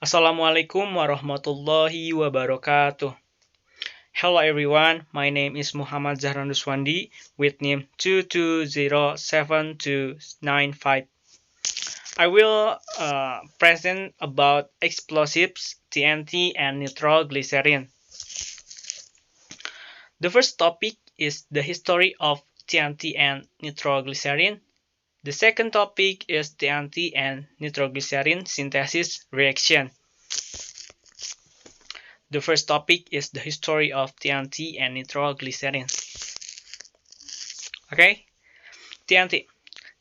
Assalamualaikum warahmatullahi wabarakatuh. Hello everyone, my name is Muhammad Zahran Ruswandi with NIM 2207295. I will present about explosives, TNT, and nitroglycerin. The first topic is the history of TNT and nitroglycerin. The second topic is TNT and nitroglycerin synthesis reaction. The first topic is the history of TNT and nitroglycerin. Okay, TNT.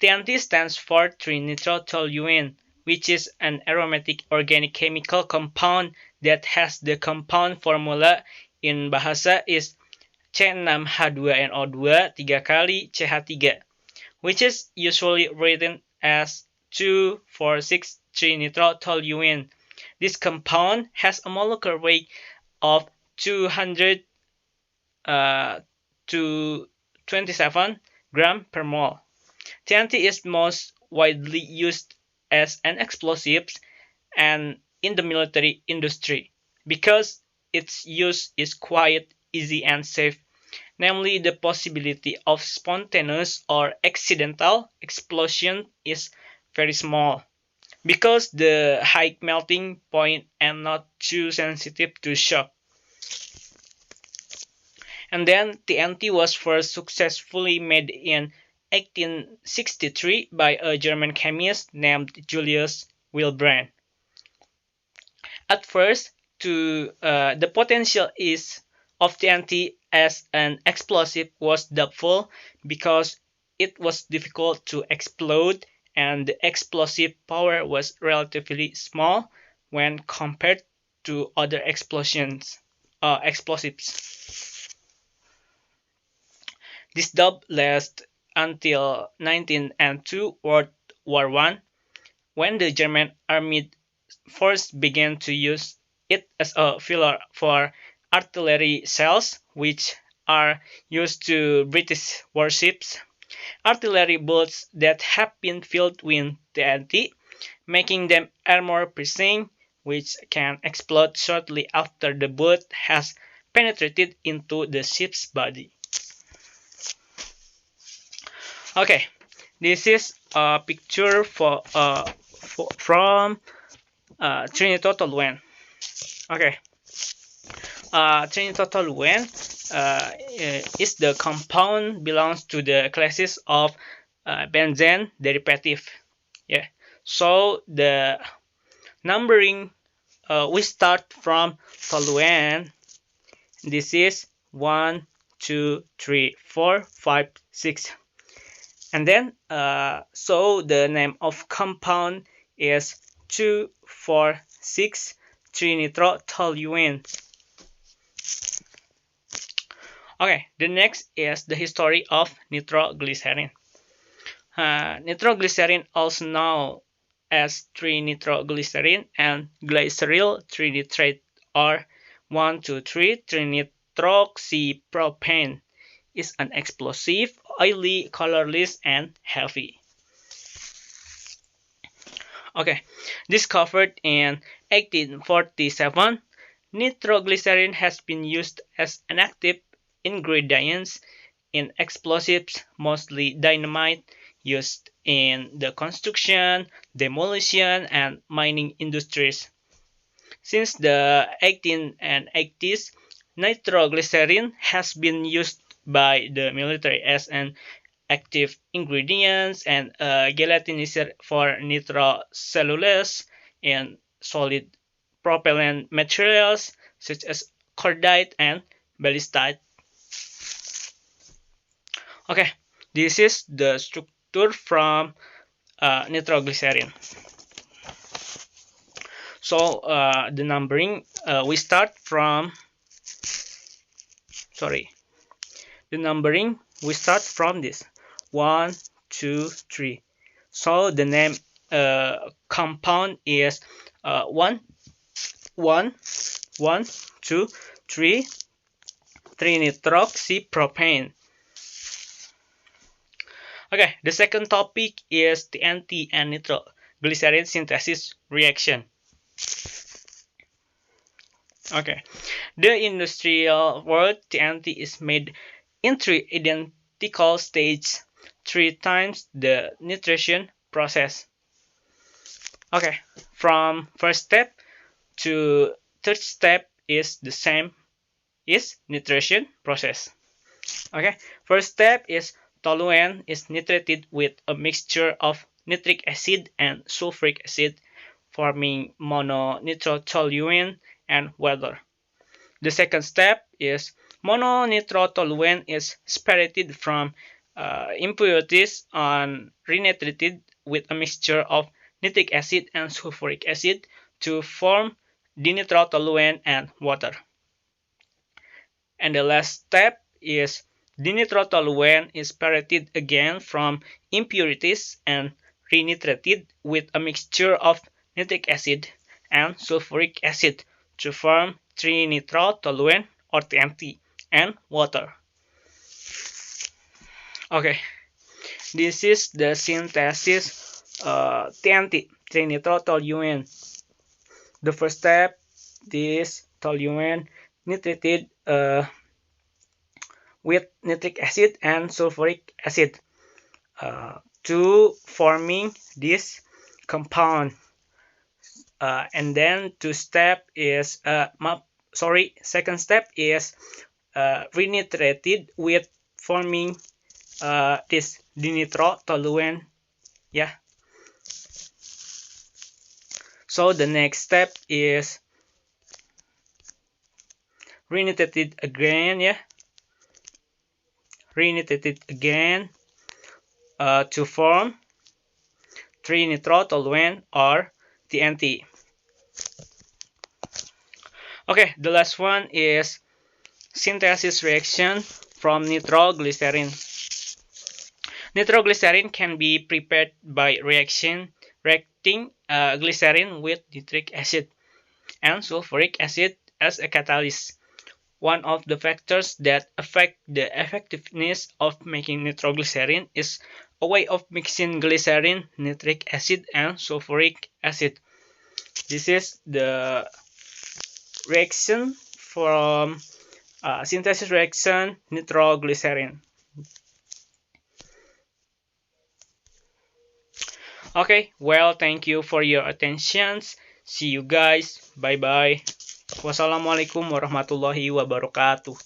TNT stands for trinitrotoluene, which is an aromatic organic chemical compound that has the compound formula in bahasa is C6H2NO2 3 kali CH3, which is usually written as 2,4,6-trinitrotoluene. This compound has a molecular weight of 200 to 27 gram per mole. TNT is most widely used as an explosive and in the military industry because its use is quite easy and safe. Namely, the possibility of spontaneous or accidental explosion is very small because the high melting point and not too sensitive to shock. And then TNT was first successfully made in 1863 by a German chemist named Julius Wilbrand. At first, the potential of TNT as an explosive was doubtful because it was difficult to explode and the explosive power was relatively small when compared to other explosives. This doubt lasted until 1902 World War I, when the German army first began to use it as a filler for artillery shells, which are used to British warships. Artillery bolts that have been filled with TNT, making them armor-piercing, which can explode shortly after the bolt has penetrated into the ship's body. Okay, this is a picture from trinitrotoluene. Okay, trinitrotoluene is the compound belongs to the classes of benzene derivative. Yeah, so the numbering we start from toluene. This is 1, 2, 3, 4, 5, 6. And then, so the name of compound is 2,4,6-trinitrotoluene. Okay, the next is the history of nitroglycerin. Nitroglycerin, also known as trinitroglycerin and glyceryl trinitrate or 1,2,3-trinitroxypropane, is an explosive, oily, colorless, and heavy. Okay, discovered in 1847, nitroglycerin has been used as an active ingredient in explosives, mostly dynamite, used in the construction, demolition, and mining industries. Since the 1880s, nitroglycerin has been used by the military as an active ingredient and a gelatinizer for nitrocellulose in solid propellant materials such as cordite and ballistite. Okay, this is the structure from nitroglycerin. So the numbering we start from this 1, 2, 3. So the name compound is 1, 1, 1, 2, 3 trinitroxypropane. Okay, the second topic is TNT and nitroglycerin synthesis reaction. Okay. The industrial world TNT is made in three identical stages, three times the nitration process. Okay. From first step to third step is the same, is nitration process. Okay. First step is toluene is nitrated with a mixture of nitric acid and sulfuric acid, forming mononitrotoluene and water. The second step is mononitrotoluene is separated from impurities and renitrated with a mixture of nitric acid and sulfuric acid to form dinitrotoluene and water. And the last step is dinitrotoluene is separated again from impurities and renitrated with a mixture of nitric acid and sulfuric acid to form trinitrotoluene or TNT and water. Okay, this is the synthesis TNT, trinitrotoluene. The first step, this toluene nitrated with nitric acid and sulfuric acid to forming this compound. And then second step is renitrated with forming this dinitrotoluene. Yeah. So the next step is renitrated again. Yeah. Renitrated again to form trinitrotoluene or TNT. Okay, the last one is synthesis reaction from nitroglycerin. Nitroglycerin can be prepared by reacting glycerin with nitric acid and sulfuric acid as a catalyst. One of the factors that affect the effectiveness of making nitroglycerin is a way of mixing glycerin, nitric acid, and sulfuric acid. This is the reaction from synthesis reaction nitroglycerin. Okay, well, thank you for your attention. See you guys. Bye bye. Wassalamualaikum warahmatullahi wabarakatuh.